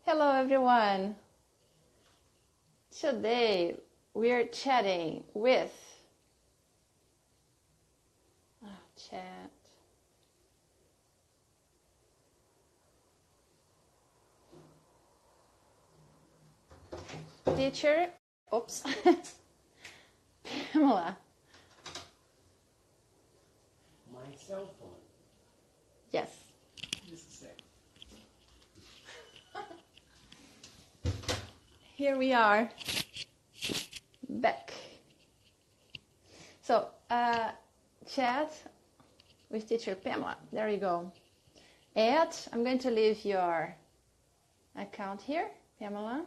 Hello everyone. Today we're chatting with chat. Teacher, oops, Pamella. My cell phone. Yes. Just a sec. Here we are, back. So, chat with teacher Pamella. There you go. I'm going to leave your account here, Pamella.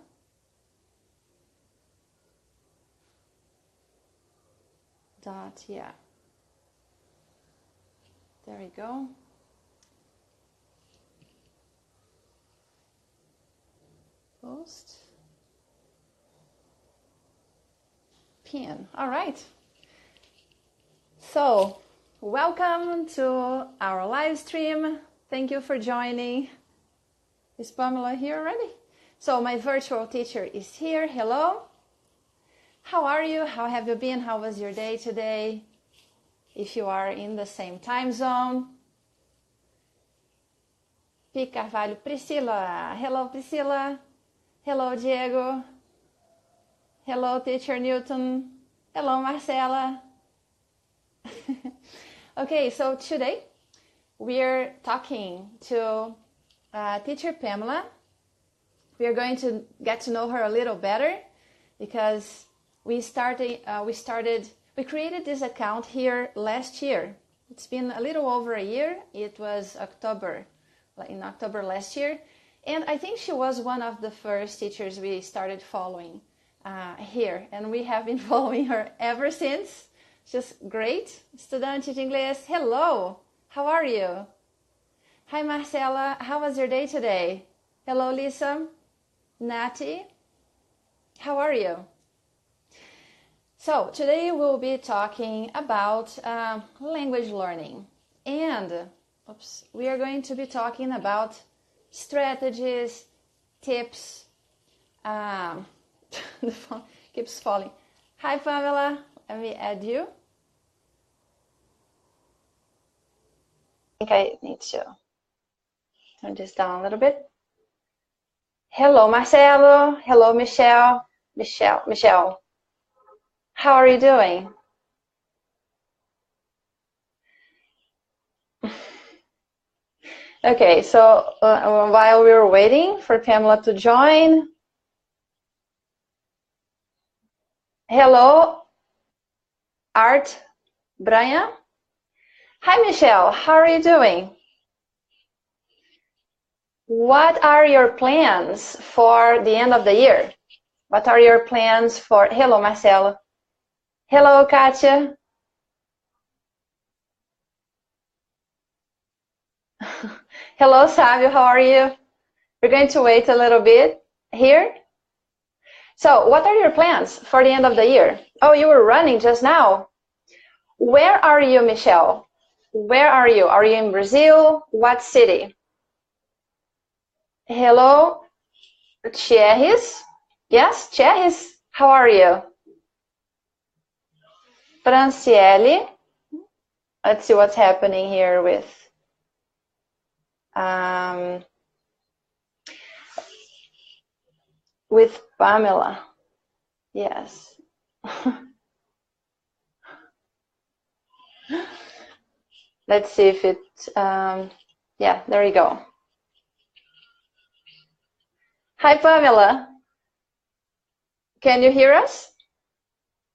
Yeah. There we go. Post. Pin. All right. So, welcome to our live stream. Thank you for joining. Is Pamella here already? So, my virtual teacher is here. Hello. How are you? How have you been? How was your day today? If you are in the same time zone. P. Carvalho, Priscilla. Hello, Priscilla. Hello, Diego. Hello, teacher Newton. Hello, Marcela. Okay, so today we're talking to teacher Pamella. We are going to get to know her a little better because we created this account here last year. It's been a little over a year. It was in October last year. And I think she was one of the first teachers we started following here. And we have been following her ever since. Just great. Estudante de inglês, hello. How are you? Hi, Marcela. How was your day today? Hello, Lisa. Nati. How are you? So today we'll be talking about language learning, and we are going to be talking about strategies, tips. The phone keeps falling. Hi, Pamella. Let me add you. I think I need to turn this down a little bit. Hello, Marcelo. Hello, Michelle. Michelle. How are you doing? Okay, so while we were waiting for Pamella to join, hello, Art Brian. Hi, Michelle. How are you doing? What are your plans for the end of the year? What are your plans for... Hello, Marcelo. Hello, Katia. Hello, Savio. How are you? We're going to wait a little bit here. So, what are your plans for the end of the year? Oh, you were running just now. Where are you, Michelle? Where are you? Are you in Brazil? What city? Hello, Cherries. Yes, Cherries. How are you? Franciele. Let's see what's happening here with Pamella. Yes. Let's see if it, yeah, there you go. Hi, Pamella. Can you hear us?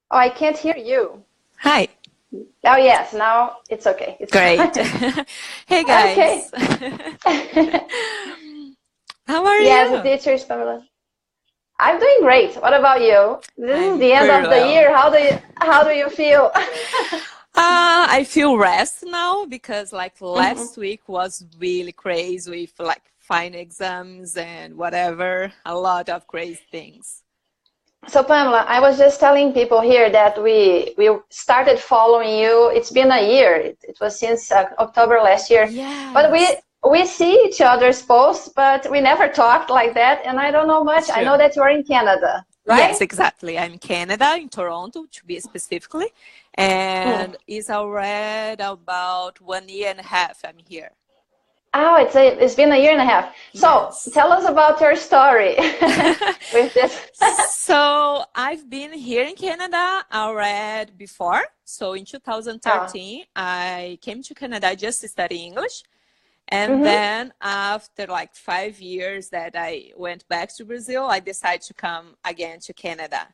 Oh, I can't hear you. Hi. Oh, yes, now it's okay. It's great. Hey, guys. Okay. How are you? Yes, the teacher is Pamella. I'm doing great. What about you? This is the end of the year. How do you feel? I feel rest now because like last week was really crazy with like final exams and whatever, a lot of crazy things. So Pamella, I was just telling people here that we started following you. It's been a year. It was since October last year. Yes. But we see each other's posts, but we never talked like that, and I don't know much. I know that you are in Canada, right? Yes, exactly. I'm in Canada, in Toronto, to be specifically, and it's already about 1 year and a half I'm here. Oh, it's been a year and a half. So Yes. tell us about your story with this. So I've been here in Canada already before. So in 2013, I came to Canada just to study English. And then after like 5 years that I went back to Brazil, I decided to come again to Canada.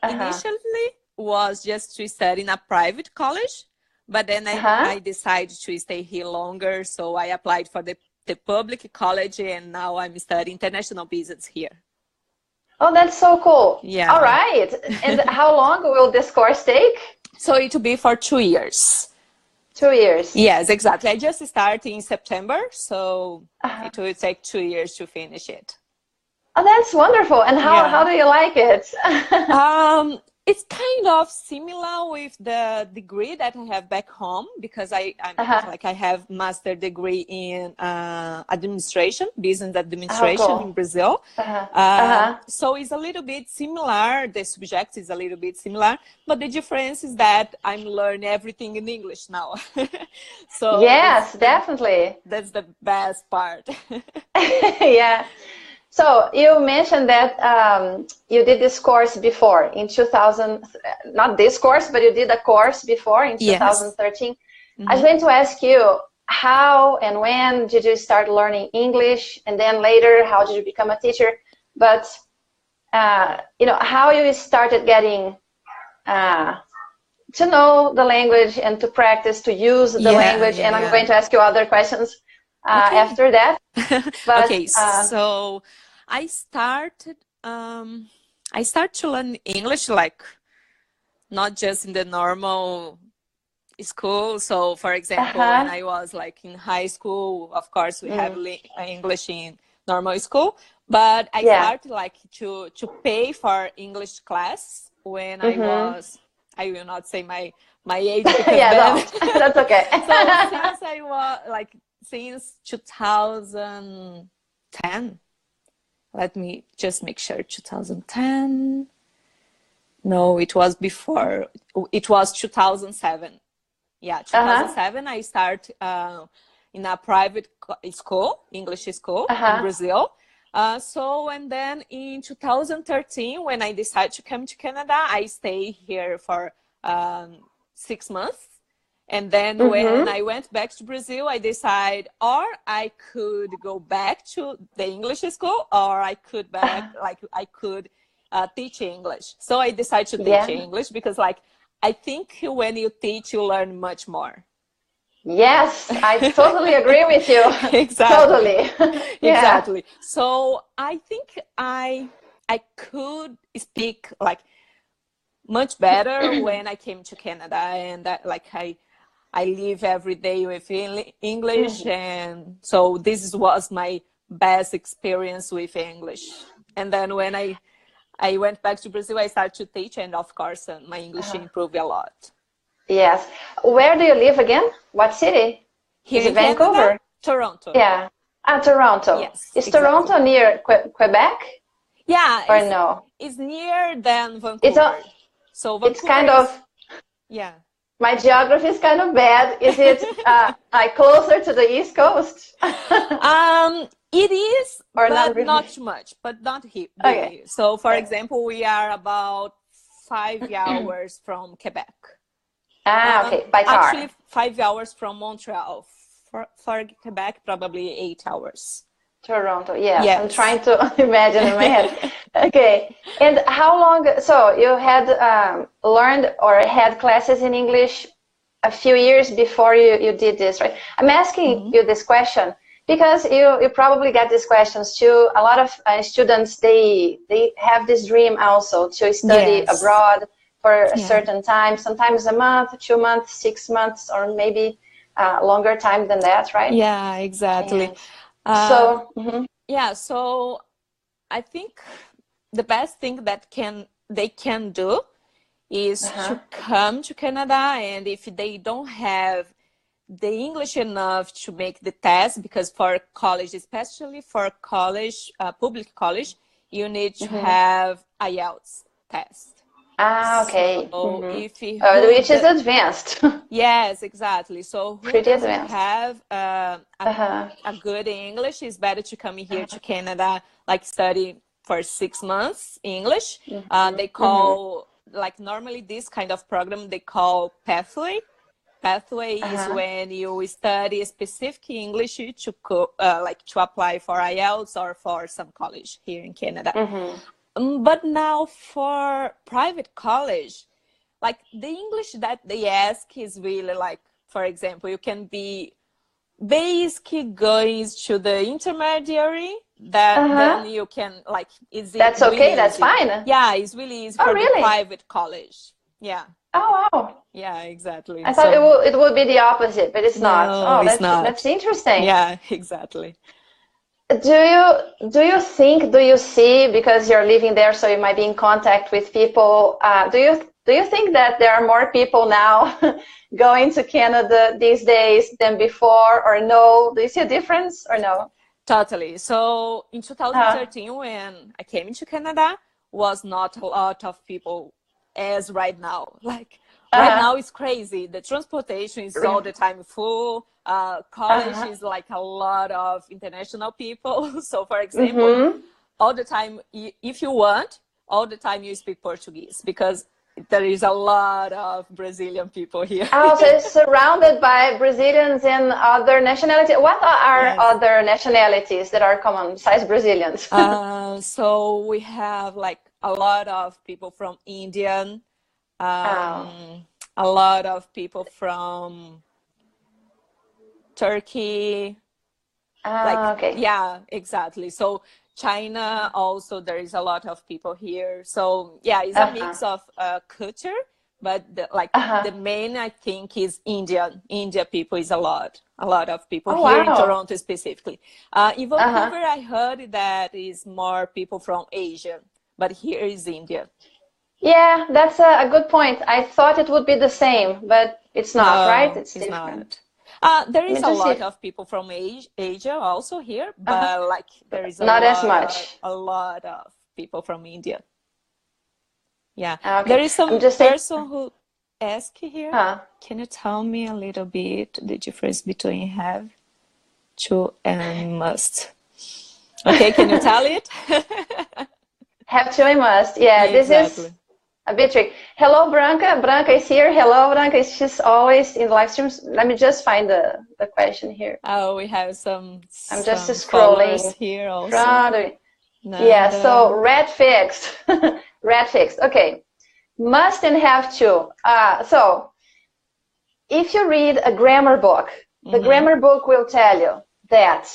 Initially was just to study in a private college. But then I decided to stay here longer, so I applied for the public college, and now I'm studying international business here. Oh, that's so cool. Yeah. All right. And how long will this course take? So it will be for 2 years. 2 years. Yes, exactly. I just started in September, so it will take 2 years to finish it. Oh, that's wonderful. And how do you like it? It's kind of similar with the degree that I have back home, because I have master degree in administration, business administration in Brazil. So it's a little bit similar. The subject is a little bit similar, but the difference is that I'm learning everything in English now. So yes, definitely. That's the best part. Yeah. So you mentioned that you did this course before in 2000, not this course, but you did a course before in 2013. I was going to ask you, how and when did you start learning English? And then later, how did you become a teacher? But, you know, how you started getting to know the language and to practice, to use the language. And I'm going to ask you other questions after that. But, okay, so I started to learn English, like not just in the normal school. So for example, when I was like in high school, of course we have English in normal school, but I started like to pay for English class when I was, I will not say my age because then, that's okay. So since I was like, since 2010, let me just make sure, 2010, no, it was before, it was 2007. Yeah, 2007, I started in a private school, English school in Brazil. And then in 2013, when I decided to come to Canada, I stayed here for 6 months. And then when I went back to Brazil, I decided, or I could go back to the English school, or I could teach English. So I decided to teach English because, like, I think when you teach, you learn much more. Yes, I totally agree with you. Exactly. Totally. Exactly. So I think I could speak like much better when I came to Canada, and I live every day with English, and so this was my best experience with English. And then when I went back to Brazil, I started to teach, and of course my English improved a lot. Yes. Where do you live again? What city? Here in Vancouver? Canada? Toronto. Yeah. Toronto. Yes. Is Toronto near Quebec? Yeah. Or no? It's near than Vancouver. So Vancouver it's kind of... Yeah. My geography is kind of bad. Is it closer to the East Coast? It is, or but not, really? Not too much, but not here. Okay. So, for example, we are about 5 hours from Quebec. Okay, by car. Actually, 5 hours from Montreal. For Quebec, probably 8 hours. Toronto, yes. I'm trying to imagine in my head. Okay, and how long, so you had learned or had classes in English a few years before you did this, right? I'm asking you this question because you probably get these questions too. A lot of students, they have this dream also to study abroad for a certain time, sometimes a month, 2 months, 6 months, or maybe longer time than that, right? Yeah, exactly. Yeah, so I think the best thing that they can do is to come to Canada, and if they don't have the English enough to make the test, because for college, especially for college, public college, you need to have IELTS test. Ah, okay. So if you which is advanced. Yes, exactly. So who Pretty doesn't advanced. have a good English, is better to come here to Canada, like study for 6 months English. They call, like normally this kind of program, they call pathway. Pathway is when you study specific English to like to apply for IELTS or for some college here in Canada. But now for private college, like the English that they ask is really like, for example, you can be basic going to the intermediary, that then you can like, is it That's really okay, that's easy. fine. Yeah, it's really easy for the private college. Yeah. Oh, wow. Yeah, exactly. I thought it would be the opposite, but it's not. No, Oh, it's not. That's interesting. Yeah, exactly. Do you see, because you're living there, so you might be in contact with people, do you think that there are more people now going to Canada these days than before, or no? Do you see a difference or no? Totally. So in 2013, when I came into Canada, was not a lot of people as right now. Like right now it's crazy. The transportation is all the time full. College is like a lot of international people. So for example, all the time, if you want, all the time you speak Portuguese, because there is a lot of Brazilian people here. Oh, so it's surrounded by Brazilians and other nationalities. What are other nationalities that are common besides Brazilians? So we have like a lot of people from India, a lot of people from Turkey. Yeah, exactly. So China also, there is a lot of people here. So yeah, it's a mix of culture, but the main, I think, is India people is a lot of people here in Toronto specifically. In Vancouver, I heard that is more people from Asia, but here is India. Yeah, that's a good point. I thought it would be the same, but it's not, right? It's different. There is a lot of people from Asia also here, but like there is not as much. A lot of people from India. Yeah, okay. There is some person who asked here. Can you tell me a little bit the difference between have to and must? Okay, can you tell it? Have to and must. Yeah, this is a bit tricky. Hello, Branca. Branca is here. Hello, Branca. She's always in the live streams. Let me just find the question here. Oh, we have some. I'm just scrolling here also. Yeah, so red fixed. Red fixed. Okay. Must and have to. So if you read a grammar book, the grammar book will tell you that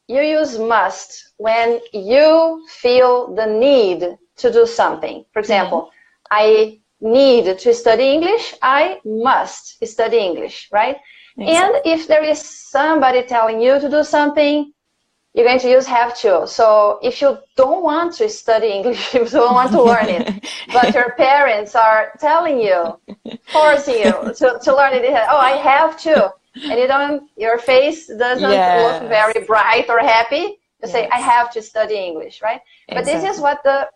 you use must when you feel the need to do something. For example, I need to study English, I must study English, right? Exactly. And if there is somebody telling you to do something, you're going to use have to. So if you don't want to study English, if you don't want to learn it, but your parents are telling you, forcing you to learn it, oh, I have to, and your face doesn't look very bright or happy, you say, I have to study English, right? Exactly. But this is what the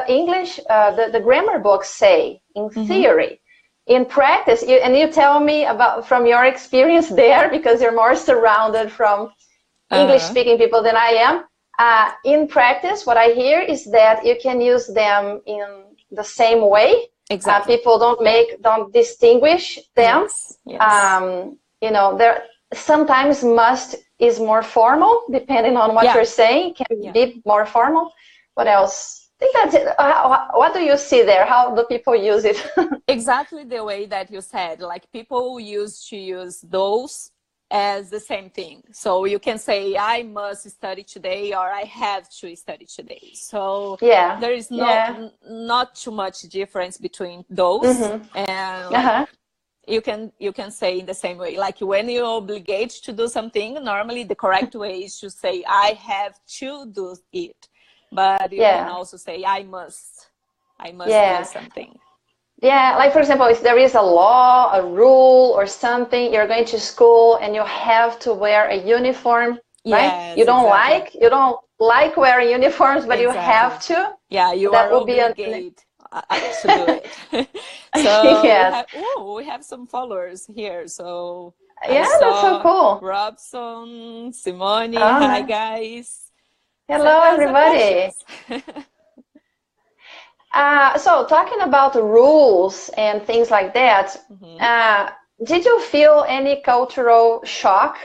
English, the grammar books say in theory. In practice, and you tell me about from your experience there, because you're more surrounded from English-speaking people than I am. In practice, what I hear is that you can use them in the same way. Exactly. People don't distinguish them. Yes. You know, there sometimes must is more formal, depending on what you're saying. Can be more formal. What else? I think that's it. What do you see there? How do people use it? Exactly the way that you said. Like people used to use those as the same thing. So you can say, I must study today, or I have to study today. So there is not too much difference between those. And like, you can say in the same way. Like when you're obligated to do something, normally the correct way is to say, I have to do it. But you can also say, I must do something. Yeah, like for example, if there is a law, a rule or something, you're going to school and you have to wear a uniform, right? Yes, You don't exactly. like wearing uniforms, but you have to. Yeah, you That are would be obligated to do it. So yes. we have some followers here. So I Yeah, that's so saw cool. Robson, Simone. Oh, Hi, nice. guys. Send Hello, us a everybody. questions. So talking about the rules and things like that, did you feel any cultural shock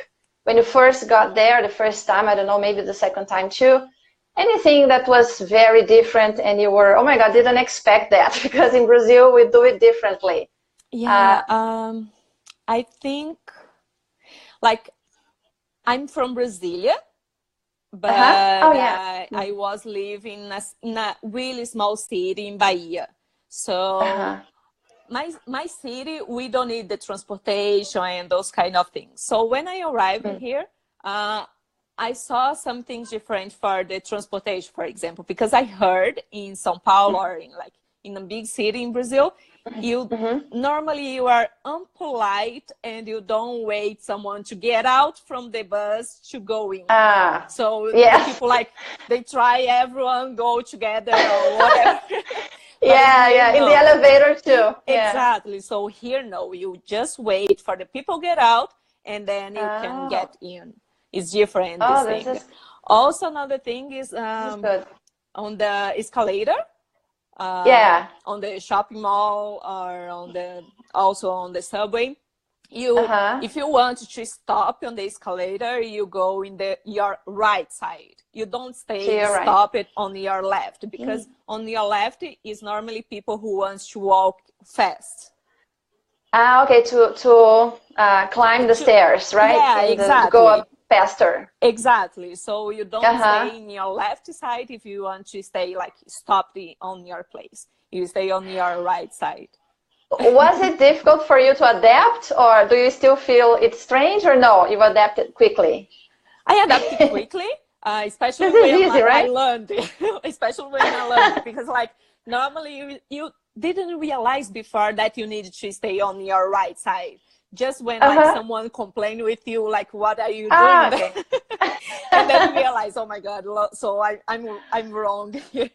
when you first got there the first time? I don't know, maybe the second time too. Anything that was very different and you were, oh my God, didn't expect that, because in Brazil we do it differently. Yeah, I think like I'm from Brasilia, but Oh yeah. I was living in a really small city in Bahia. So my city, we don't need the transportation and those kind of things. So when I arrived here, I saw some things different for the transportation, for example, because I heard in São Paulo or in a big city in Brazil, normally you are unpolite and you don't wait someone to get out from the bus to go in. So the people they try everyone go together or whatever. Yeah, in the elevator too. Exactly. So here, no, you just wait for the people get out and then you can get in. It's different, this thing. Also, another thing is on the escalator. On the shopping mall or also on the subway, if you want to stop on the escalator, you go in your right side. You don't stop it on your left, because on your left is normally people who want to walk fast. Okay, to climb the stairs, right? Yeah, exactly. Go up faster. Exactly. So you don't stay in your left side if you want to stay stopped on your place. You stay on your right side. Was it difficult for you to adapt, or do you still feel it's strange, or no, you adapted quickly? I adapted quickly, especially when I learned. Especially when I learned, because normally you didn't realize before that you needed to stay on your right side. Just when someone complained with you, what are you doing? Okay. And then you realize, oh my God, so I'm wrong here.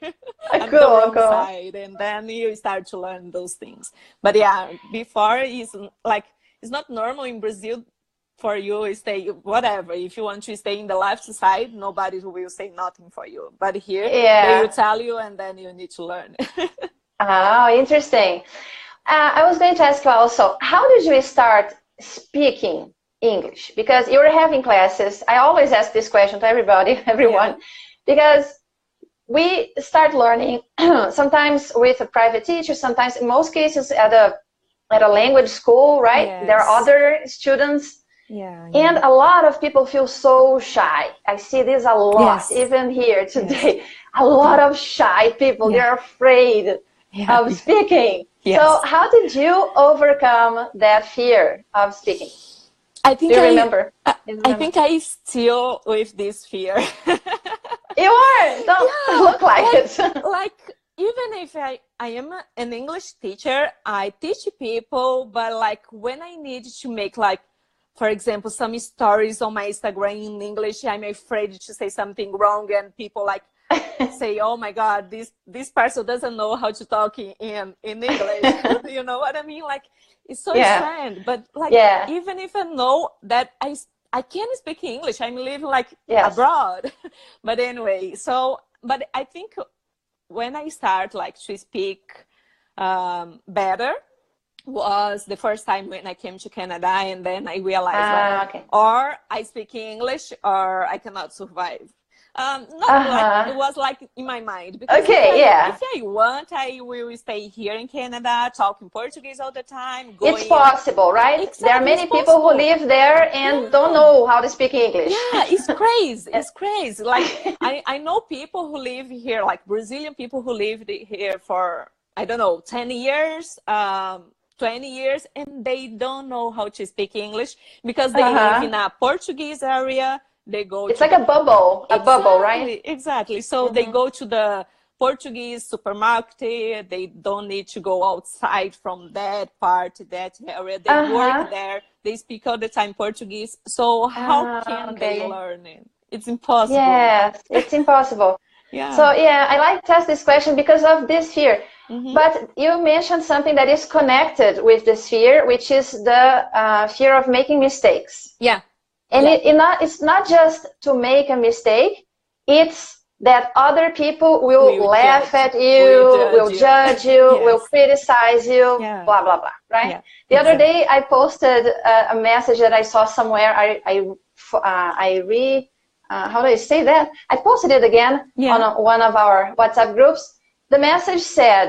I'm the wrong side. And then you start to learn those things. But yeah, before it's not normal in Brazil for you to stay whatever. If you want to stay in the left side, nobody will say nothing for you. But here, they will tell you, and then you need to learn. Oh, interesting. I was going to ask you also, how did you start speaking English? Because you were having classes. I always ask this question to everyone, because we start learning sometimes with a private teacher, sometimes in most cases at a language school, right? Yes. There are other students. And a lot of people feel so shy. I see this a lot, even here today. A lot of shy people, they're afraid of speaking. So how did you overcome that fear of speaking? I think Do you remember? I think I still with this fear. You are? Don't look like it. Even if I am an English teacher, I teach people, but when I need to make for example, some stories on my Instagram in English, I'm afraid to say something wrong, and people say, oh my God, this person doesn't know how to talk in English. You know what I mean? It's so strange. But even if I know that I can speak English, I'm living abroad. But anyway, but I think when I start to speak better was the first time when I came to Canada, and then I realized or I speak English or I cannot survive. It was in my mind, because if I want, I will stay here in Canada talking Portuguese all the time. It's possible, right? Exactly, there are many people who live there and don't know how to speak English. Yeah, it's crazy. It's crazy. I know people who live here, Brazilian people who lived here for, I don't know, 10 years, 20 years, and they don't know how to speak English because they live in a Portuguese area. They go. It's like a bubble, bubble, right? Exactly. So they go to Portuguese supermarket. They don't need to go outside from that part, that area. They work there. They speak all the time Portuguese. So how can they learn it? It's impossible. Yes, it's impossible. Yeah. So yeah, I like to ask this question because of this fear. But you mentioned something that is connected with this fear, which is the fear of making mistakes. Yeah. And it's not just to make a mistake, it's that other people will laugh at you, will judge you, will criticize you, blah, blah, blah, right? Yeah, the other day, I posted a message that I saw somewhere. How do I say that? I posted it again on one of our WhatsApp groups. The message said,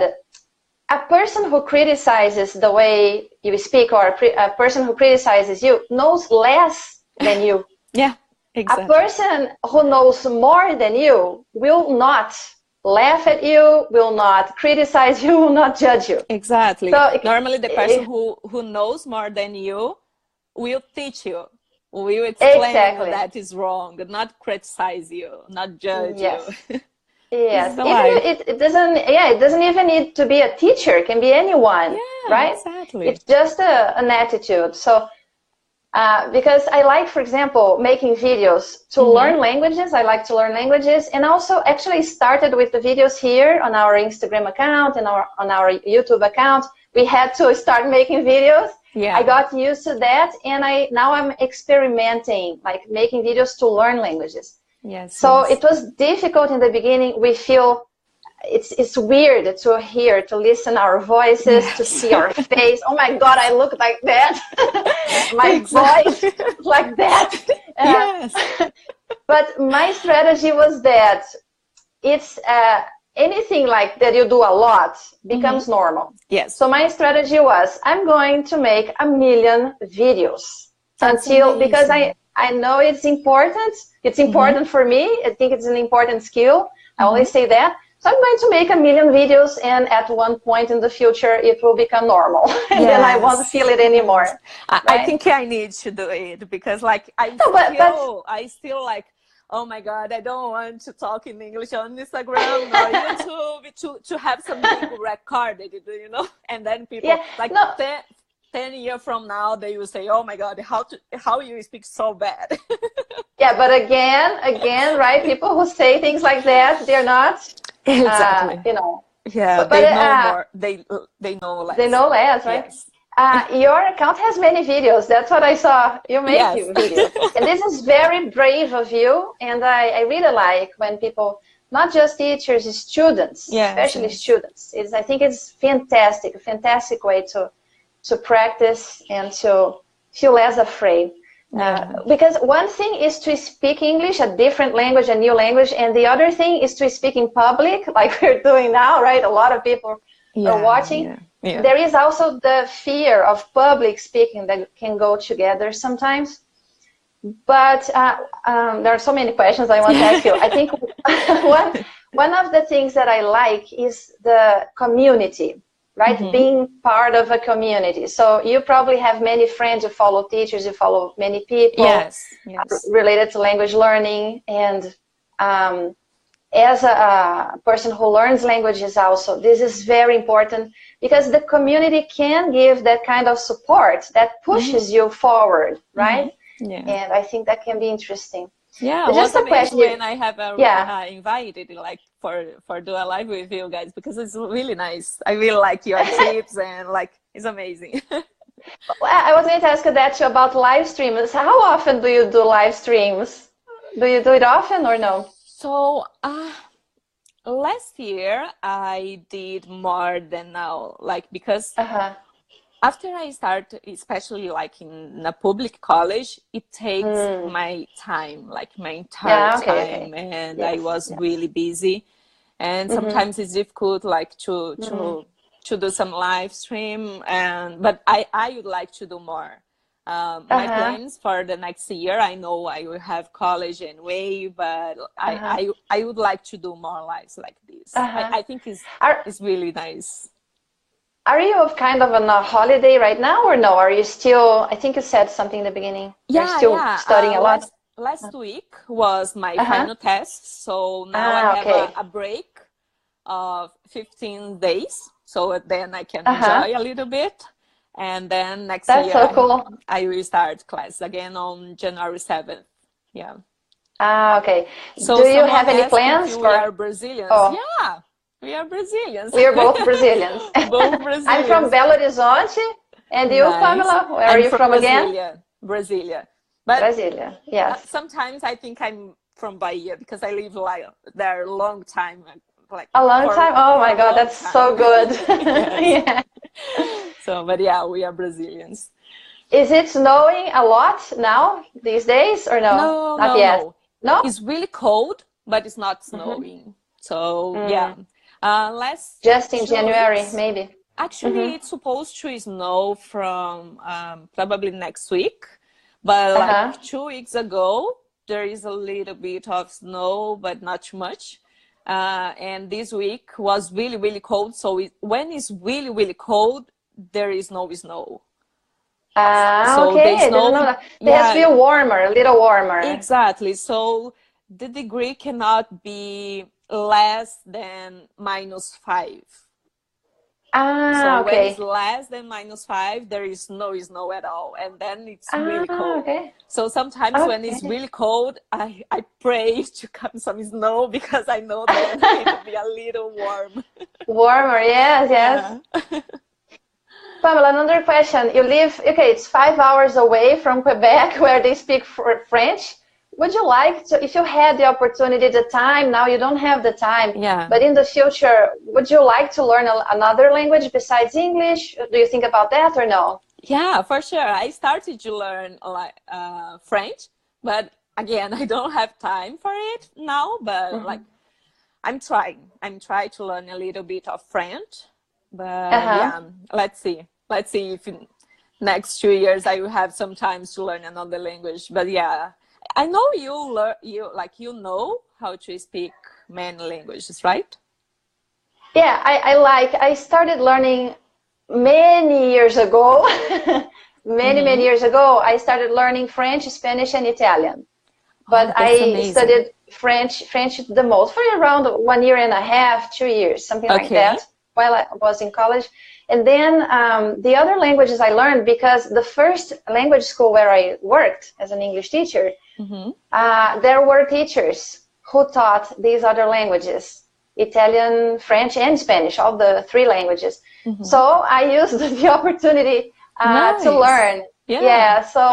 a person who criticizes the way you speak, or a person who criticizes you, knows less than you. Yeah. Exactly. A person who knows more than you will not laugh at you, will not criticize you, will not judge you. Exactly. So, normally the person who knows more than you will teach you, will explain that is wrong, not criticize you, not judge you. Yes. It doesn't even need to be a teacher. It can be anyone, right? Exactly. It's just an attitude. So because I like, for example, making videos to learn languages. I like to learn languages, and also actually started with the videos here on our Instagram account and on our YouTube account. We had to start making videos. Yeah. I got used to that, and now I'm experimenting, like making videos to learn languages. Yes. So it was difficult in the beginning. We feel it's weird to hear, to listen our voices, to see our face. Oh my God, I look like that. My voice like that. Yes. But my strategy was that it's anything like that you do a lot becomes normal. Yes. So my strategy was, I'm going to make 1 million videos. Because I know it's important. It's important for me. I think it's an important skill. I always say that. So I'm going to make 1 million videos, and at one point in the future, it will become normal. And then I won't feel it anymore. Right? I think I need to do it because, like, I still like, oh my God, I don't want to talk in English on Instagram or YouTube to have something recorded, you know? And then people, 10 years from now, they will say, oh my God, how you speak so bad. Yeah, but again, right? People who say things like that, they're not... Exactly. You know. Yeah, they know more. They know less. They know less, right? Yes. Your account has many videos. That's what I saw. You make videos. And this is very brave of you. And I really like when people, not just teachers, students, especially students. I think it's fantastic, a fantastic way to practice and to feel less afraid. Because one thing is to speak English, a different language, a new language, and the other thing is to speak in public, like we're doing now, right? A lot of people are watching. There is also the fear of public speaking that can go together sometimes. But there are so many questions I want to ask you. I think one of the things that I like is the community. Right? Being part of a community. So you probably have many friends, you follow teachers, you follow many people related to language learning. And as a person who learns languages also, this is very important because the community can give that kind of support that pushes you forward, right? And I think that can be interesting. Yeah, but just a question when I have invited like for do a live with you guys because it's really nice. I really like your tips and like it's amazing. Well, I was going to ask you that too about live streams. How often do you do live streams? Do you do it often or no? So last year I did more than now, like because. After I start, especially like in a public college, it takes my time, like my entire time, and I was really busy. And sometimes it's difficult, like to do some live stream. But I would like to do more. My plans for the next year, I know I will have college anyway, but I would like to do more lives like this. I think it's really nice. Are you kind of on a holiday right now or no? Are you still, I think you said something in the beginning. You're still studying a lot? Last week was my final test. So now I have a break of 15 days. So then I can enjoy a little bit. And then next year, so cool. I will start class again on January 7th. Yeah. Ah, okay. So do you have any plans for... We are Brazilians. Oh. Yeah, we are Brazilians. We are both Brazilians. Both Brazilians. I'm from Belo Horizonte. And you, nice. Pamela, where are you from again? Brasilia. But Brasilia, yes. Sometimes I think I'm from Bahia because I live like there a long time. Like a long time? Oh my God, that's so good. Yeah. So, but yeah, we are Brazilians. Is it snowing a lot now, these days, or no? No, not no, yet. No? It's really cold, but it's not snowing. So, yeah. Just in January, maybe. Actually, it's supposed to snow from probably next week. But like 2 weeks ago, there is a little bit of snow, but not too much. And this week was really, really cold. So when it's really, really cold, there is no snow. So okay. They have to be warmer, a little warmer. Exactly. So the degree cannot be less than -5. So when it's less than -5, there is no snow at all, and then it's really cold. Okay. So sometimes when it's really cold, I pray to come some snow because I know that it will be a little warm. Warmer, yes. Yeah. Pamela, another question. You live, it's 5 hours away from Quebec, where they speak French. Would you like to, if you had the opportunity, the time, now you don't have the time, but in the future, would you like to learn another language besides English? Do you think about that or no? Yeah, for sure. I started to learn French, but again, I don't have time for it now, but like, I'm trying to learn a little bit of French, but yeah, let's see if in next 2 years I will have some time to learn another language, but yeah. I know you know how to speak many languages, right? Yeah, I started learning many years ago. many years ago, I started learning French, Spanish, and Italian. But I studied French the most for around 1.5 years, 2 years, something like that, while I was in college. And then the other languages I learned, because the first language school where I worked as an English teacher, there were teachers who taught these other languages, Italian, French, and Spanish, all the 3 languages. So I used the opportunity to learn. Yeah, so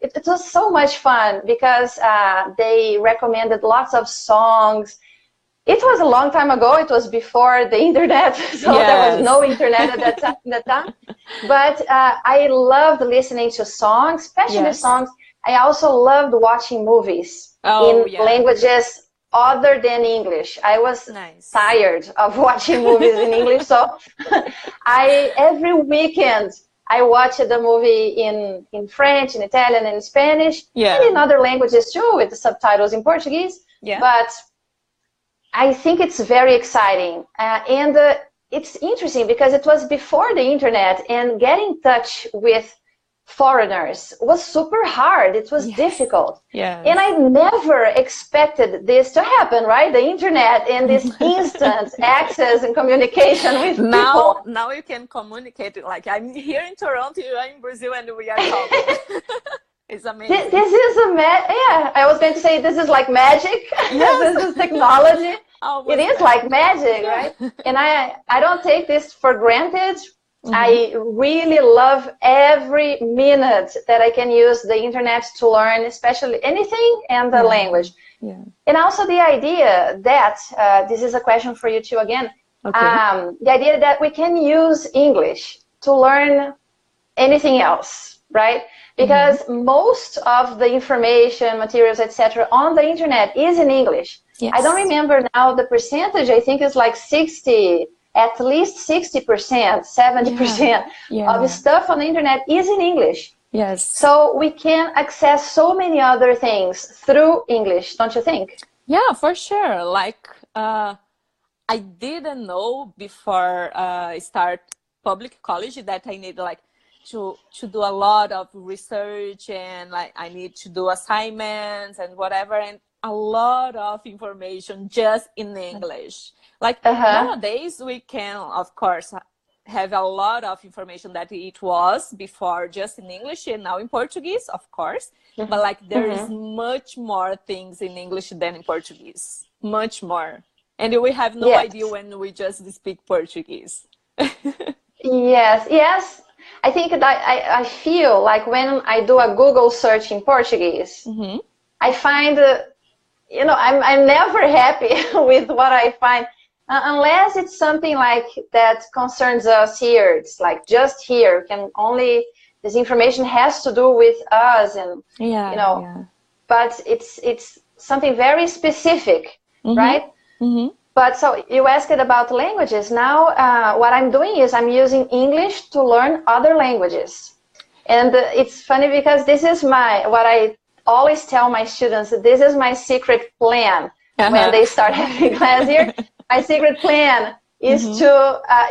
it was so much fun because they recommended lots of songs. It was a long time ago. It was before the internet, so there was no internet at that time. But I loved listening to songs, especially songs. I also loved watching movies in languages other than English. I was tired of watching movies in English, so every weekend I watched the movie in French, in Italian, and Spanish, and in other languages too, with the subtitles in Portuguese. But I think it's very exciting, and it's interesting because it was before the internet, and getting in touch with foreigners was super hard. It was difficult. And I never expected this to happen, right? The internet and this instant access and communication with people. Now you can communicate. Like, I'm here in Toronto, you are in Brazil, and we are talking. It's amazing. This is I was going to say this is like magic. This is technology. It is like magic, right? And I don't take this for granted. I really love every minute that I can use the internet to learn, especially anything and the language. And also the idea that, this is a question for you too again, the idea that we can use English to learn anything else, right? Because most of the information, materials, etc. on the internet is in English. I don't remember now the percentage. I think it's like 60, at least 60%, 70% of stuff on the internet is in English. So we can access so many other things through English, don't you think? Yeah, for sure. Like, I didn't know before I start public college that I need like to do a lot of research, and like I need to do assignments and whatever. And a lot of information just in English. Like nowadays we can, of course, have a lot of information that it was before just in English and now in Portuguese, of course. But like there is much more things in English than in Portuguese. Much more. And we have no idea when we just speak Portuguese. Yes. I think that I feel like when I do a Google search in Portuguese, I find, you know, I'm never happy with what I find. Unless it's something like that concerns us here. It's like just here. Can only, this information has to do with us, and you know, but it's something very specific, right? But so you asked about languages. Now what I'm doing is I'm using English to learn other languages. And it's funny because this is what I always tell my students, this is my secret plan when they start having class here. My secret plan is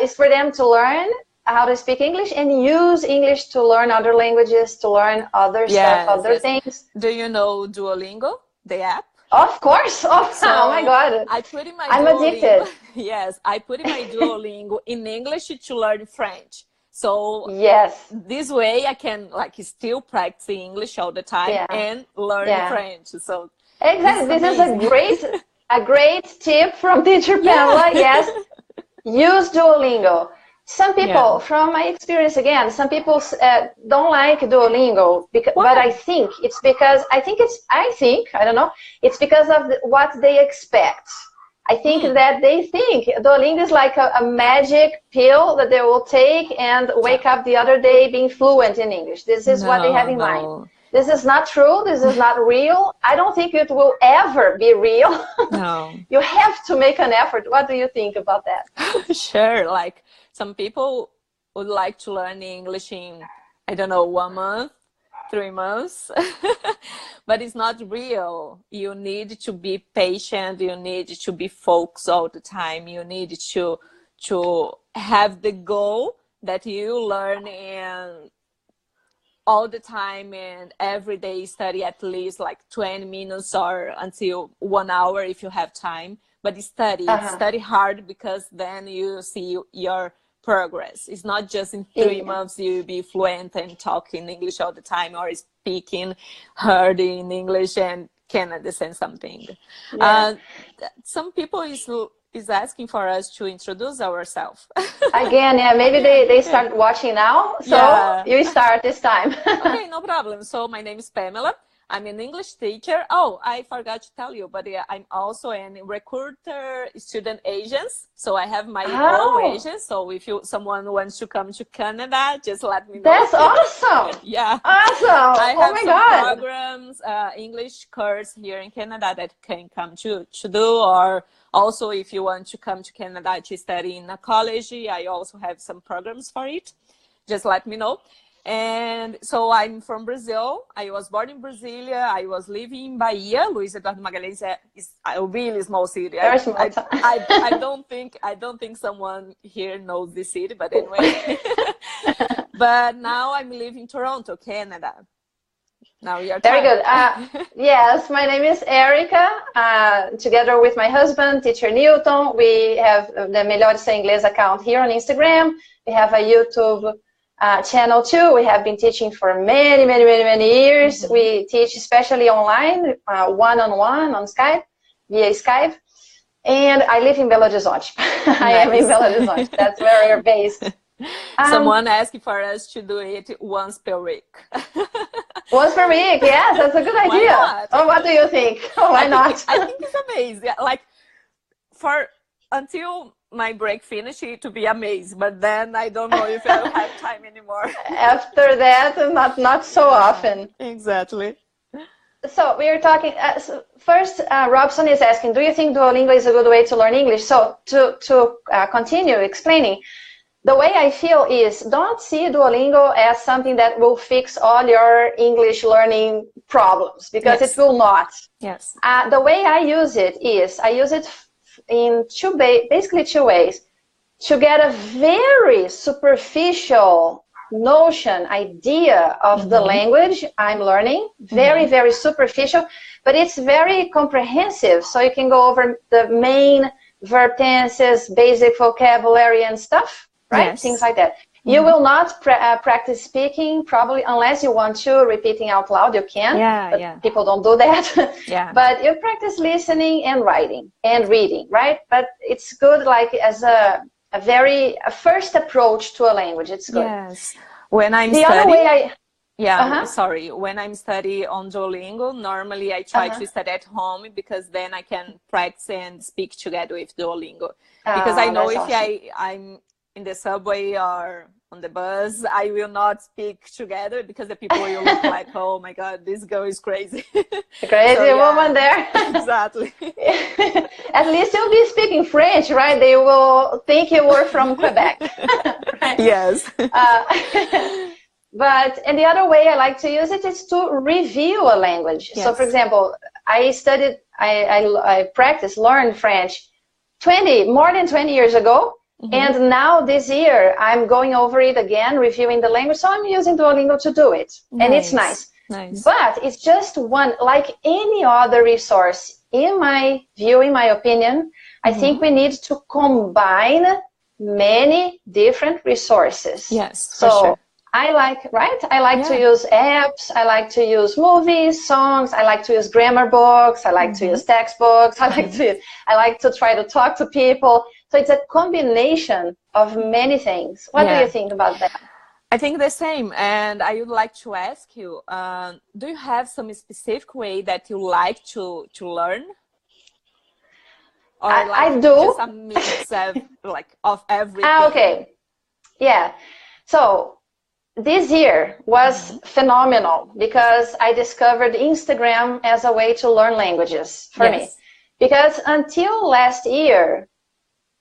is for them to learn how to speak English and use English to learn other languages, to learn other stuff, other things. Do you know Duolingo, the app? Of course. Oh, so oh my God. I put in my I'm Duolingo, addicted. Yes, I put in my Duolingo in English to learn French. So this way I can like still practice English all the time and learn French. So exactly, this is a great tip from teacher Pamella. Yes, use Duolingo. Some people, from my experience again, some people don't like Duolingo, but I think it's because, I don't know, it's because of what they expect. I think that they think Duolingo is like a magic pill that they will take and wake up the other day being fluent in English. This is what they have in mind. This is not true. This is not real. I don't think it will ever be real. No. You have to make an effort. What do you think about that? Sure. Like some people would like to learn English in, I don't know, 1 month, 3 months. But it's not real. You need to be patient. You need to be focused all the time. You need to have the goal that you learn in all the time and every day study at least like 20 minutes or until 1 hour if you have time. But study hard, because then you see your progress. It's not just in 3 months you'll be fluent and talking English all the time or speaking hard in English and can understand something. Some people is asking for us to introduce ourselves. Again, maybe they start watching now, so you start this time. Okay, no problem. So my name is Pamella. I'm an English teacher. Oh, I forgot to tell you, but I'm also a recruiter student agent. So I have my own agent. So if someone wants to come to Canada, just let me know. That's awesome. Awesome. I have some programs, English course here in Canada that can come to do, or also if you want to come to Canada to study in a college, I also have some programs for it. Just let me know. And so I'm from Brazil. I was born in Brasilia. I was living in Bahia. Luiz Eduardo Magalhães is a really small city. I don't think someone here knows this city, but anyway. But now I'm living in Toronto, Canada. Now you're very good. Yes, my name is Erika. Together with my husband, teacher Newton, we have the Melhore Seu Inglês account here on Instagram. We have a YouTube channel too. We have been teaching for many years. We teach especially online, one-on-one on Skype, via Skype. And I live in Belo Horizonte. I am in Belo Horizonte. That's where we're based. Someone asked for us to do it once per week. Once per week, yes, that's a good idea. Oh, what do you think? Oh, why not? I think it's amazing. Like, until my break finish, it to be amazing, but then I don't know if I'll have time anymore. After that, not so often. Exactly. So we are talking, first Robson is asking, do you think Duolingo is a good way to learn English? So to continue explaining, the way I feel is, don't see Duolingo as something that will fix all your English learning problems, because it will not. Yes. The way I use it is, I use it in basically two ways. To get a very superficial notion, idea of the language I'm learning. Very, very superficial, but it's very comprehensive. So you can go over the main verb tenses, basic vocabulary and stuff, right? Yes. Things like that. You will not practice speaking, probably, unless you want to, repeating out loud, you can. But people don't do that. But you practice listening and writing and reading, right? But it's good, like, as a first approach to a language. It's good. Yes. When I'm sorry. When I'm studying on Duolingo, normally I try to study at home, because then I can practice and speak together with Duolingo. Because I know if I'm in the subway or on the bus, I will not speak together, because the people will look like, oh my God, this girl is crazy. Crazy woman there. Exactly. At least you'll be speaking French, right? They will think you were from Quebec. Right? Yes. But, and the other way I like to use it is to review a language. Yes. So, for example, I practiced, learned French more than 20 years ago. And now this year, I'm going over it again, reviewing the language. So I'm using Duolingo to do it. And it's nice. But it's just one, like any other resource. In my view, in my opinion, I think we need to combine many different resources. Yes, so for sure. I like to use apps. I like to use movies, songs. I like to use grammar books. I like to use textbooks. I like to try to talk to people. So it's a combination of many things. What do you think about that? I think the same. And I would like to ask you, do you have some specific way that you like to learn? Or I do. Just a mix of everything? Okay. Yeah. So this year was phenomenal, because I discovered Instagram as a way to learn languages for me. Because until last year,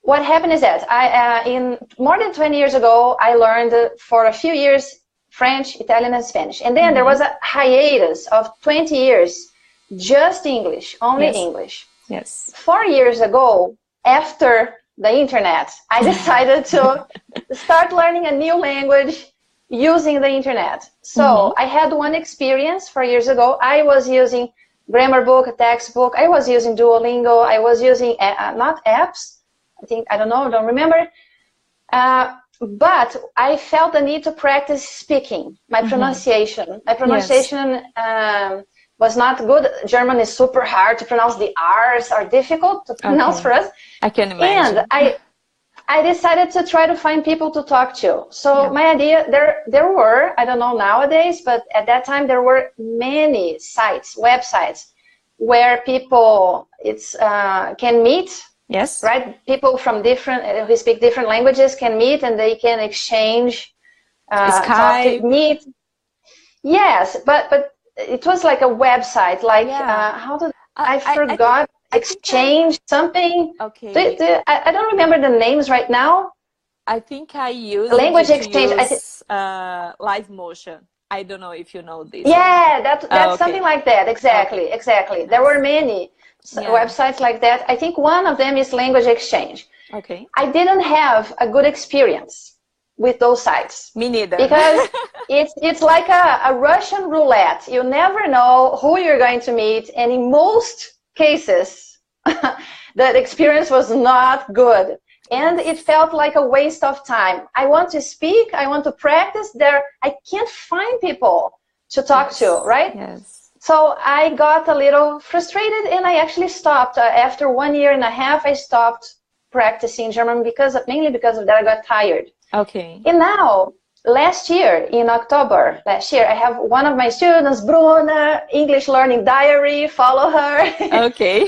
what happened is that in more than 20 years ago, I learned for a few years French, Italian, and Spanish. And then there was a hiatus of 20 years, just English, only English. Yes. 4 years ago, after the internet, I decided to start learning a new language using the internet. So I had one experience 4 years ago. I was using grammar book, a textbook. I was using Duolingo. I was using, not apps. I don't remember. But I felt the need to practice speaking, my pronunciation. My pronunciation was not good. German is super hard to pronounce. The R's are difficult to pronounce for us. I can imagine. And I decided to try to find people to talk to. So my idea, there were, I don't know nowadays, but at that time there were many sites, websites, where people can meet. Yes. Right? People from who speak different languages can meet, and they can exchange, Skype. Meet. Yes, but it was like a website, like, I forgot, exchange something. Okay. I don't remember the names right now. I think I used language exchange. Live Motion. I don't know if you know this. Yeah, that's something like that. Exactly, exactly. There were many websites like that. I think one of them is Language Exchange. Okay. I didn't have a good experience with those sites. Me neither. Because it's like a Russian roulette. You never know who you're going to meet, and in most cases, the experience was not good. And it felt like a waste of time. I want to speak, I want to practice I can't find people to talk to, right? Yes. So I got a little frustrated, and I actually stopped. After 1.5 years, I stopped practicing German mainly because of that. I got tired. Okay. And now, last year, in October last year, I have one of my students, Bruna, English Learning Diary, follow her. Okay.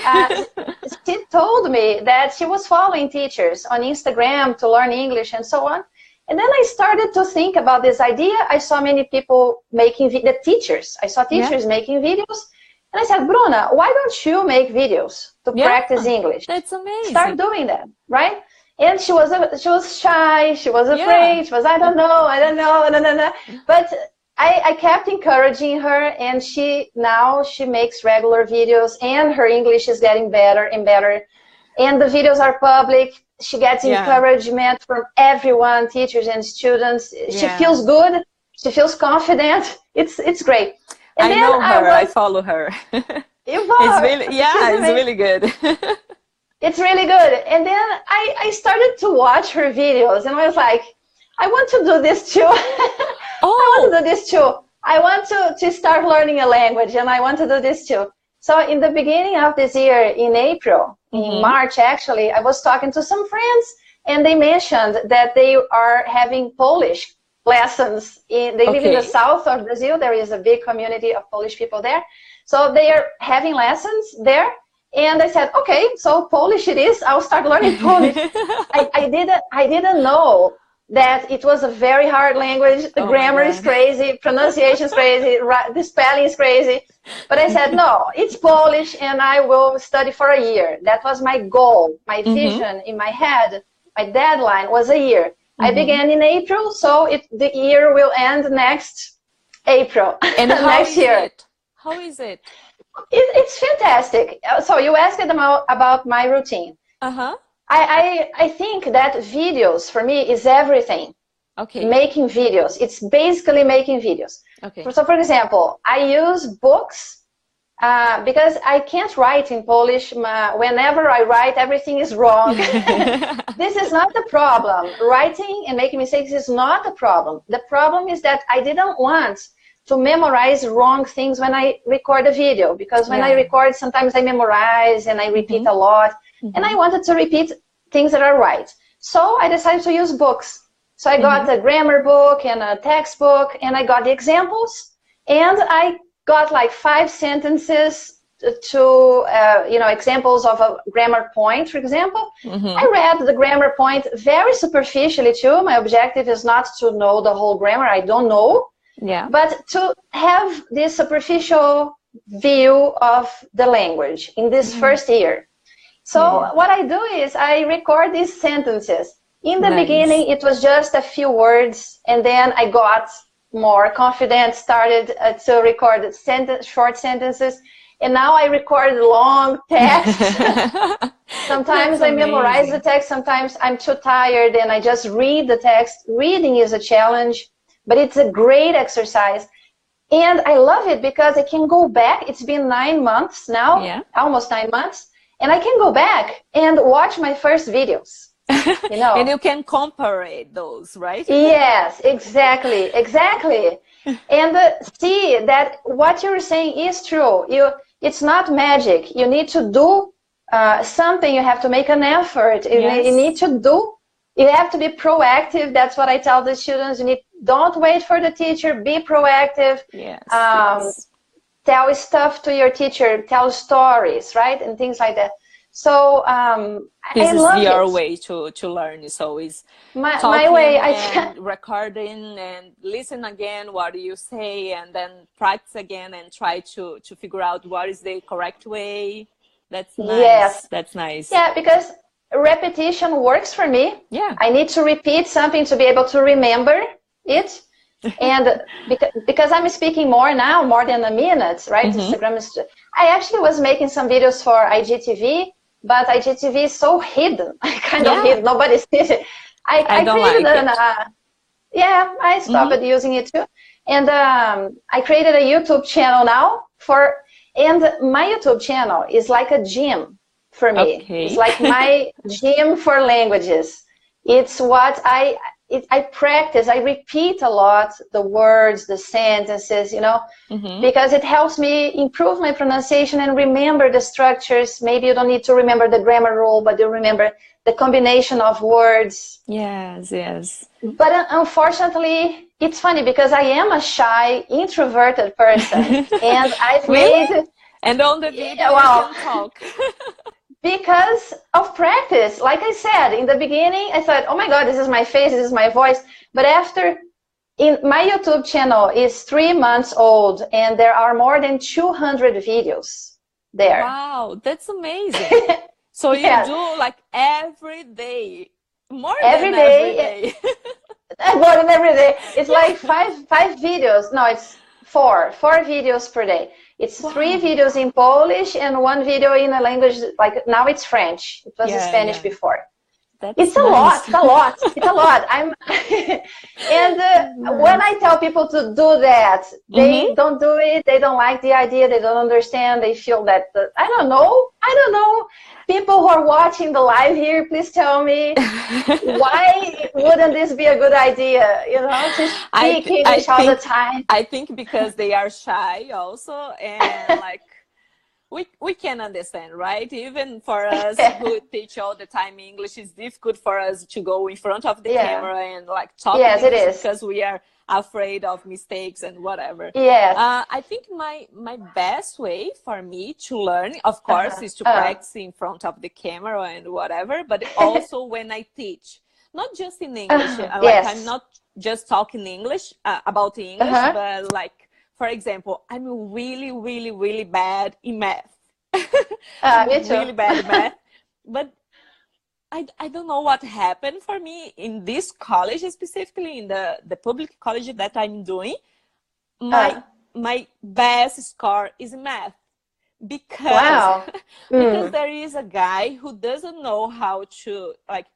She told me that she was following teachers on Instagram to learn English and so on. And then I started to think about this idea. I saw many people making teachers. I saw teachers making videos. And I said, Bruna, why don't you make videos to practice English? That's amazing. Start doing that, right? And she was shy. She was afraid. She was, I don't know. But I kept encouraging her, and now she makes regular videos, and her English is getting better and better. And the videos are public. she gets encouragement from everyone, teachers and students. She feels good. She feels confident. It's great. And I know her. I follow her. You follow her? Really, it's really good. It's really good. And then I started to watch her videos, and I was like, I want to do this too. I want to do this too. I want to start learning a language, and I want to do this too. So in the beginning of this year, in April, in March actually, I was talking to some friends, and they mentioned that they are having Polish lessons. They live in the south of Brazil. There is a big community of Polish people there. So they are having lessons there. And I said, okay, so Polish it is. I'll start learning Polish. I didn't know that it was a very hard language. The grammar is crazy, pronunciation is crazy, the spelling is crazy. But I said, no, it's Polish, and I will study for a year. That was my goal, my vision in my head. My deadline was a year. I began in April, so the year will end next April. And next year. How is it? It's fantastic. So you asked about my routine. I think that videos for me is everything. Making videos. It's basically making videos. So for example, I use books because I can't write in Polish. Whenever I write, everything is wrong. This is not the problem. Writing and making mistakes is not the problem. The problem is that I didn't want to memorize wrong things when I record a video, because when I record, sometimes I memorize and I repeat a lot, and I wanted to repeat things that are right. So I decided to use books. So I got a grammar book and a textbook, and I got the examples, and I got like 5 sentences to, examples of a grammar point, for example. I read the grammar point very superficially too. My objective is not to know the whole grammar. I don't know. But to have this superficial view of the language in this first year. So what I do is I record these sentences. In the beginning, it was just a few words, and then I got more confident, started to record short sentences, and now I record long text. Sometimes I memorize the text, sometimes I'm too tired and I just read the text. Reading is a challenge, but it's a great exercise. And I love it because I can go back. It's been 9 months now, almost 9 months. And I can go back and watch my first videos. And you can compare those, right? Yes, exactly. And see that what you're saying is true. It's not magic. You need to do something. You have to make an effort. You need to do. You have to be proactive. That's what I tell the students. Don't wait for the teacher. Be proactive. Tell stuff to your teacher. Tell stories, right? And things like that. So this is your way to learn. It's always my way. Recording and listen again what you say, and then practice again and try to figure out what is the correct way. That's nice. That's nice. Yeah, because repetition works for me. I need to repeat something to be able to remember it. And because I'm speaking more now, more than a minute, right? Instagram is. I actually was making some videos for IGTV. But IGTV is so hidden. Kind of hidden. Nobody sees it. I created I stopped using it too. And I created a YouTube channel now and my YouTube channel is like a gym for me. It's like my gym for languages. It's what I practice. I repeat a lot the words, the sentences, because it helps me improve my pronunciation and remember the structures. Maybe you don't need to remember the grammar rule, but you remember the combination of words. Yes. But unfortunately, it's funny because I am a shy, introverted person. And I've made... And on the video, you can talk. Because of practice. Like I said, in the beginning, I thought, oh my God, this is my face, this is my voice. But my YouTube channel is 3 months old, and there are more than 200 videos there. Wow, that's amazing. So you do like every day, more than every day. More than every day. It's like five videos. No, it's four videos per day. It's 3 videos in Polish and 1 video in a language, like now it's French. It was Spanish before. It's a lot. It's a lot. It's a lot. When I tell people to do that, they don't do it. They don't like the idea. They don't understand. They feel that I don't know. People who are watching the live here, please tell me why wouldn't this be a good idea? You know, to speak English all the time. I think because they are shy also, and like. We can understand, right? Even for us who teach all the time English, it's difficult for us to go in front of the camera and like talk English because we are afraid of mistakes and whatever. Yes. I think my best way for me to learn, of course, is to practice in front of the camera and whatever, but also when I teach, not just in English. Like I'm not just talking English about English, but like, for example, I'm really, really, really bad in math. Me too. Really bad in math. But I don't know what happened for me in this college, specifically in the public college that I'm doing. My best score is in math. Because, because there is a guy who doesn't know how to, like,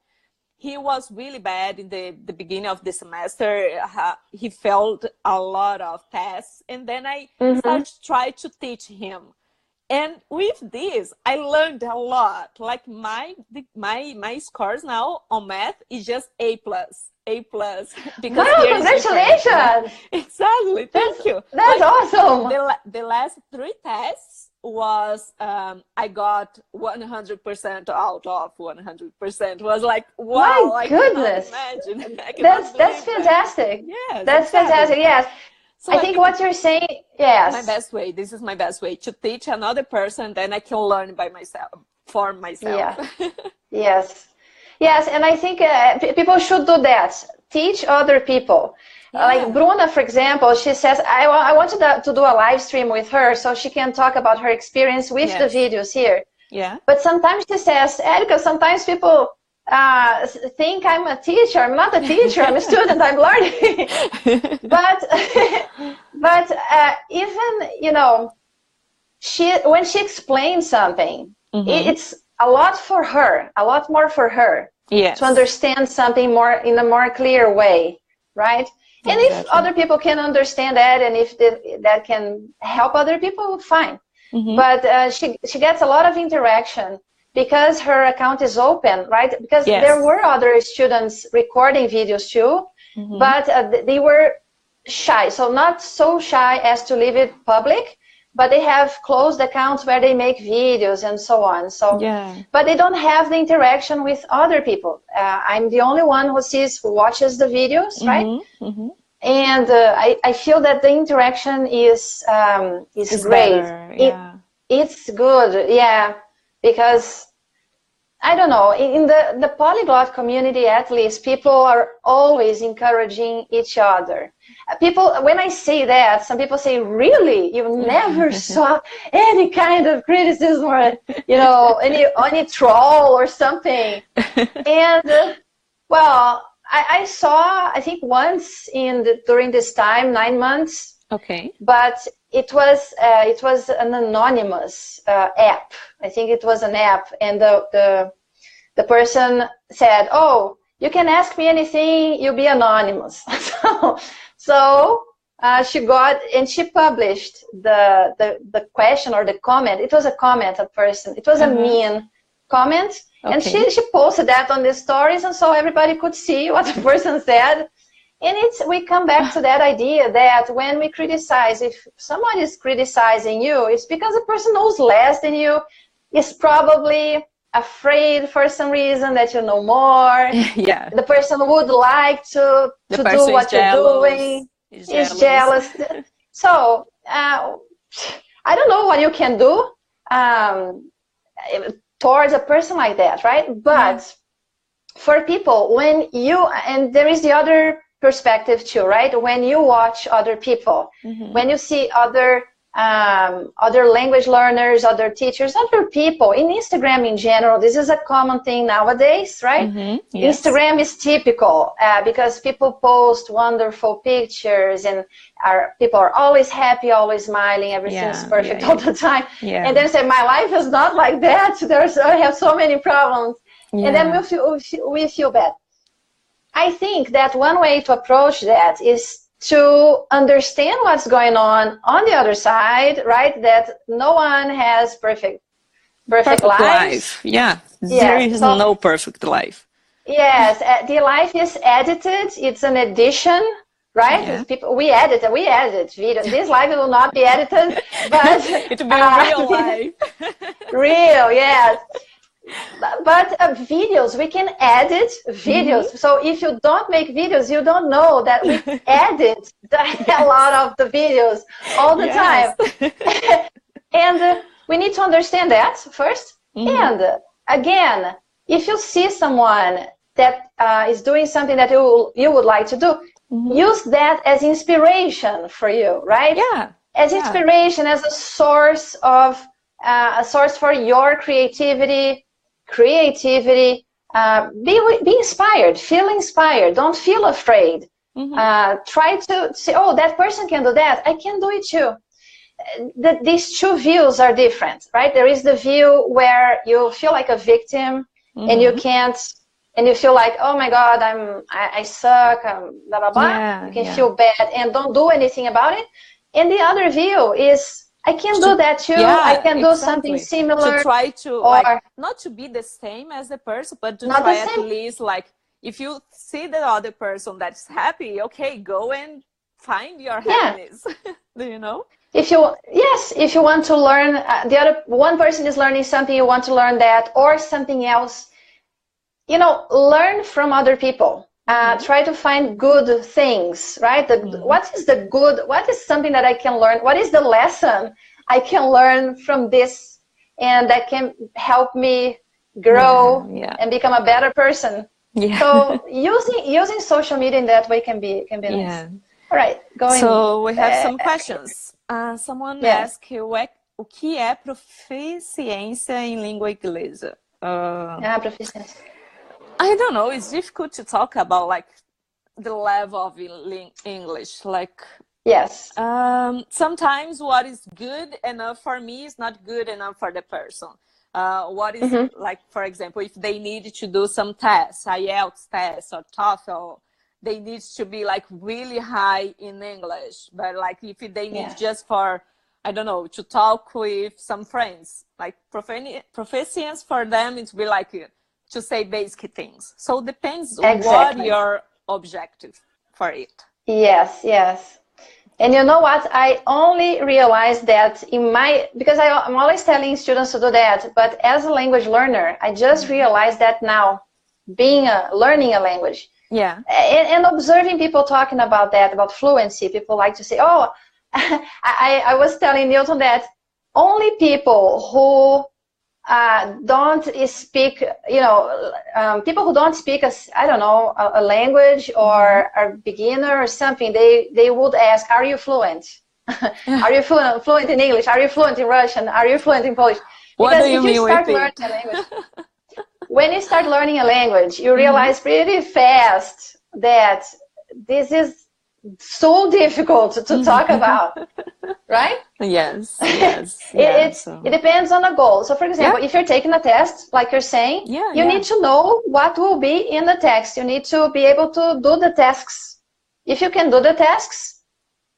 he was really bad in the beginning of the semester. He failed a lot of tests. And then I started to try to teach him. And with this, I learned a lot. Like my scores now on math is just A+. Because wow, congratulations! Exactly, thank you. That's like, awesome. The last 3 tests was I got 100% out of 100%. Was like, wow, my goodness. I cannot imagine. That's fantastic. Yes, that's fantastic. Yes. So I think what you're saying, yes. My best way. This is my best way to teach another person. Then I can learn by myself, for myself. Yeah. Yes, and I think people should do that. Teach other people. Yeah. Like Bruna, for example, she says, I wanted to do a live stream with her so she can talk about her experience with the videos here. Yeah. But sometimes she says, Erika, sometimes people think I'm a teacher. I'm not a teacher. I'm a student. I'm learning. but even, you know, when she explains something, it's a lot for her, a lot more for her to understand something more in a more clear way, right? And if other people can understand that, and if that can help other people, fine. But she gets a lot of interaction because her account is open, right? Because there were other students recording videos too, but they were shy. So not so shy as to leave it public, but they have closed accounts where they make videos and so on. So, but they don't have the interaction with other people. I'm the only one who watches the videos, right? And I feel that the interaction is great. Better, it's good, because I don't know, in the polyglot community, at least, people are always encouraging each other. People, when I say that, some people say, really? You never saw any kind of criticism or, you know, any troll or something? And, well, I saw, I think once during this time, 9 months. Okay. But it was an anonymous app. I think it was an app, and the person said, "Oh, you can ask me anything. You'll be anonymous." so she got, and she published the question or the comment. It was a comment at first. It was a mean comment, and she posted that on the stories, and so everybody could see what the person said. And we come back to that idea that when we criticize, if someone is criticizing you, it's because the person knows less than you, is probably afraid for some reason that you know more. The person would like to do what you're doing. Is jealous. So I don't know what you can do towards a person like that, right? But for people, and there is the other perspective too, right? When you watch other people, when you see other language learners, other teachers, other people in Instagram in general, this is a common thing nowadays, right? Instagram is typical because people post wonderful pictures, and people are always happy, always smiling, everything's perfect all the time. And then say, my life is not like that. I have so many problems. and then we feel bad. I think that one way to approach that is to understand what's going on the other side, right? That no one has perfect life. Yeah, there is no perfect life. Yes, the life is edited. It's an edition, right? Yeah. We edit videos. This life will not be edited, but it will be real life. Real, yes. But videos, we can edit videos. So if you don't make videos, you don't know that we edit a lot of the videos all the time. And we need to understand that first. And again, if you see someone that is doing something that you would like to do, use that as inspiration for you, right? Yeah. As inspiration, as a source for your creativity. Be inspired, feel inspired, don't feel afraid. Try to say, oh, that person can do that, I can do it too. These two views are different, right? There is the view where you feel like a victim and you can't, and you feel like, oh my God, I suck, blah, blah, blah. Yeah, you can feel bad and don't do anything about it. And the other view is, I can do that too. I can do something similar. To try to, like, not to be the same as the person, but to try at least, like, if you see the other person that's happy, okay, go and find your happiness. Do you know? If you want to learn, the other one person is learning something, you want to learn that, or something else, you know, learn from other people. Try to find good things, right? What is something that I can learn? What is the lesson I can learn from this and that can help me grow and become a better person? So using social media in that way can be nice. All right, so we have some questions. Someone asked, o que é proficiência em língua inglesa? Proficiência. I don't know, it's difficult to talk about, like, the level of English. Like, sometimes what is good enough for me is not good enough for the person. What is, like, for example, if they need to do some tests, IELTS tests or TOEFL, they need to be, like, really high in English. But, like, if they need just for, I don't know, to talk with some friends, like, proficiency for them, it will be like to say basic things. So it depends what your objective for it. Yes. And you know what? I only realized that because I'm always telling students to do that, but as a language learner, I just realized that now, learning a language. And observing people talking about that, about fluency, people like to say, oh, I was telling Newton that only people who don't speak, people who don't speak, a language or a beginner or something, they would ask, are you fluent? Are you fluent in English? Are you fluent in Russian? Are you fluent in Polish? Because what do you mean with it? When you start learning a language, you realize pretty fast that this is so difficult to talk about, right? Yes. It depends on a goal. So, for example, if you're taking a test, like you're saying, you need to know what will be in the text. You need to be able to do the tasks. If you can do the tasks,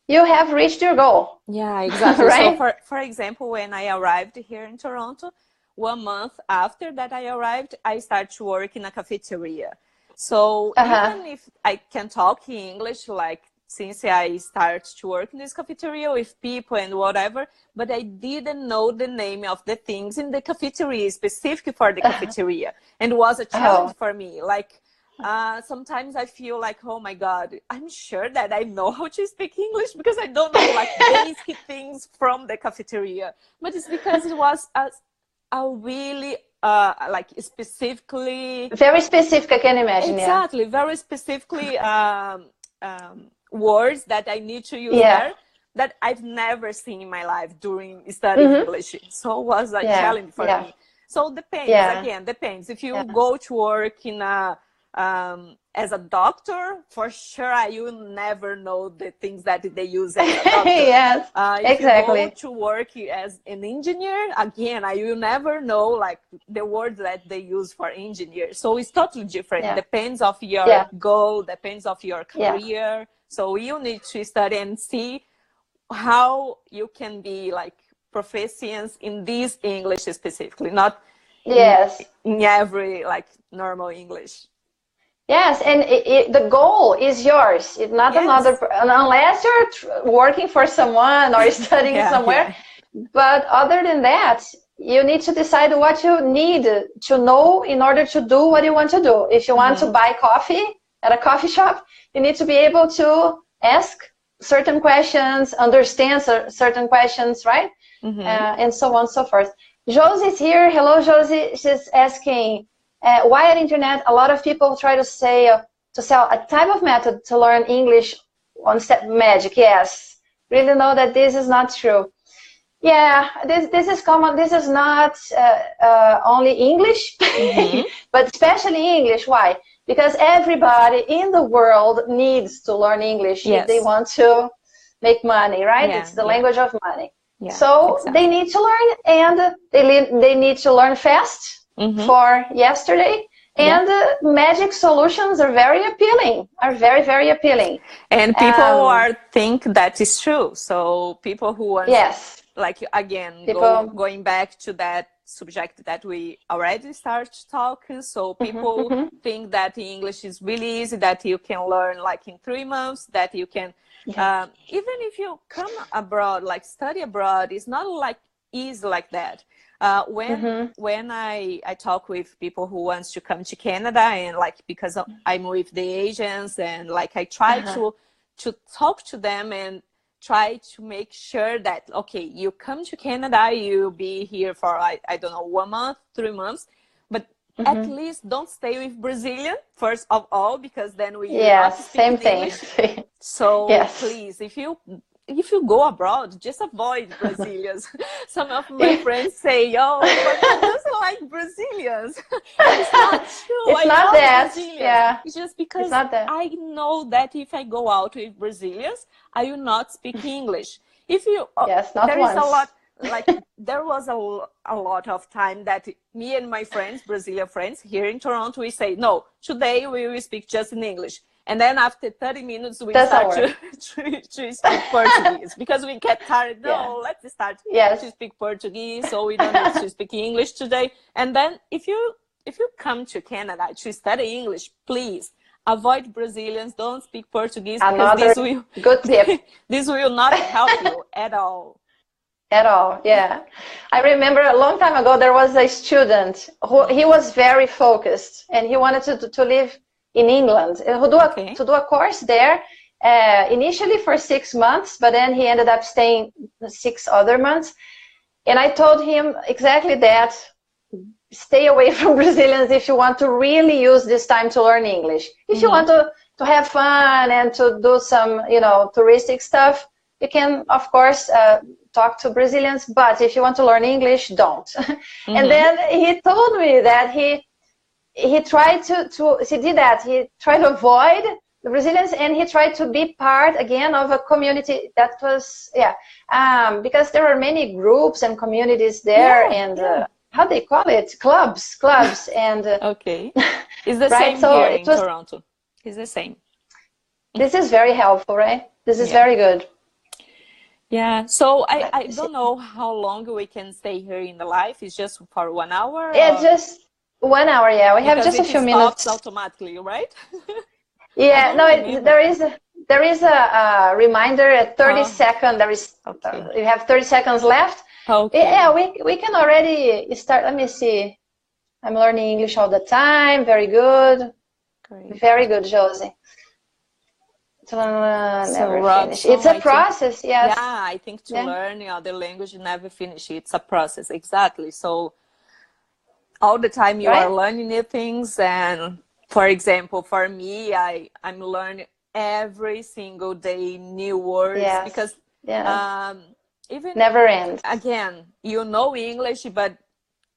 you have reached your goal. Yeah, exactly. Right? So, for example, when I arrived here in Toronto, 1 month after that I arrived, I started to work in a cafeteria. So even if I can talk in English, like, since I started to work in this cafeteria with people and whatever, but I didn't know the name of the things in the cafeteria, specific for the cafeteria. And it was a challenge for me. Like, sometimes I feel like, oh my God, I'm sure that I know how to speak English because I don't know, like, basic things from the cafeteria. But it's because it was a really, like, specifically... Very specific, I can imagine. Exactly, very specifically... words that I need to use there that I've never seen in my life during studying English. So it was a challenge for me. So depends, again, depends. If you go to work in a as a doctor, for sure, you will never know the things that they use as a doctor. Yes, If exactly. you go to work as an engineer, again, you will never know like the words that they use for engineer. So it's totally different. Yeah. Depends of your Yeah. goal, depends of your career. So you need to study and see how you can be like proficient in this English specifically, not in every like normal English. Yes, and the goal is yours. It's not another, unless you're working for someone or studying somewhere. But other than that, you need to decide what you need to know in order to do what you want to do. If you want to buy coffee at a coffee shop, you need to be able to ask certain questions, understand certain questions, right? And so on and so forth. Josie's here. Hello, Josie. She's asking, why at internet a lot of people try to sell a type of method to learn English on step magic. Yes, really know that this is not true. Yeah, this is common. This is not only English, but especially English. Why? Because everybody in the world needs to learn English if they want to make money, right? It's the language of money. So they need to learn, and they need to learn fast. For yesterday, and magic solutions are very appealing, very, very appealing. And people think that is true. So people who want, like again, going back to that subject that we already started talking. So people think that English is really easy, that you can learn like in 3 months, that you can, even if you come abroad, like study abroad, it's not like easy like that. When I talk with people who wants to come to Canada, and like because I'm with the agents, and like I try to talk to them and try to make sure that, okay, you come to Canada, you'll be here for I don't know, 1 month, 3 months, but at least don't stay with Brazilian first of all, because then we not speak English. So please, if you go abroad, just avoid Brazilians. Some of my friends say, "Oh, but I doesn't like Brazilians." It's not true. It's not that. It's just because I know that if I go out with Brazilians, I will not speak English. If you, there is a lot. Like there was a lot of time that me and my friends, Brazilian friends here in Toronto, we say, "No, today we will speak just in English." And then after 30 minutes, we start to speak Portuguese because we get tired. No, let's start to speak Portuguese, so we don't need to speak English today. And then if you come to Canada to study English, please avoid Brazilians. Don't speak Portuguese, because this will good tip. This will not help you at all. At all, yeah. I remember a long time ago there was a student who he was very focused, and he wanted to live in England, to do a course there, initially for 6 months, but then he ended up staying 6 other months. And I told him exactly that: stay away from Brazilians if you want to really use this time to learn English. If you want to have fun and to do some, touristic stuff, you can, of course, talk to Brazilians, but if you want to learn English, don't. And then he told me that he tried he did that. He tried to avoid the Brazilians, and he tried to be part again of a community that was, because there are many groups and communities there, and how they call it? Clubs, and it's the same here in Toronto. It's the same. This is very helpful, right? This is very good. Yeah, so I don't know how long we can stay here in the live. It's just for 1 hour? Yeah, just 1 hour, we have just a few minutes. Automatically, right? There is a reminder at 30 seconds. There is you have 30 seconds left. We can already start. Let me see. I'm learning English all the time. Very good. Great. Very good, Josie. Never finish. It's a process, yes. Yeah, I think to learn the language, you never finish. It's a process, exactly. So all the time you are learning new things. And for example, for me, I'm learning every single day new words, because even never ends. Again, you know English, but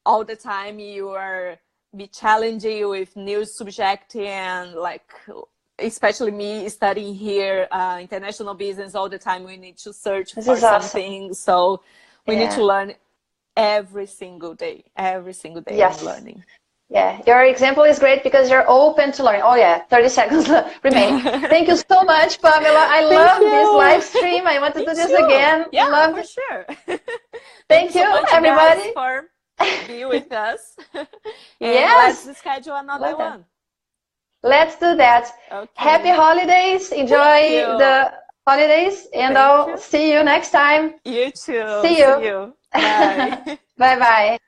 all the time you are be challenging with new subject, and like especially me studying here international business all the time. We need to search for something, so we need to learn every single day. Yes. I'm learning. Yeah, your example is great because you're open to learn. Oh yeah, 30 seconds remain. Thank you so much, Pamela. I love this live stream. I want to do this again. Yeah, for sure. Thank you, so much, everybody, guys, for being with us. And yes. Let's schedule another one. Let's do that. Okay. Happy holidays. Enjoy the holidays, and I'll see you next time. You too. See you. Bye. Bye-bye.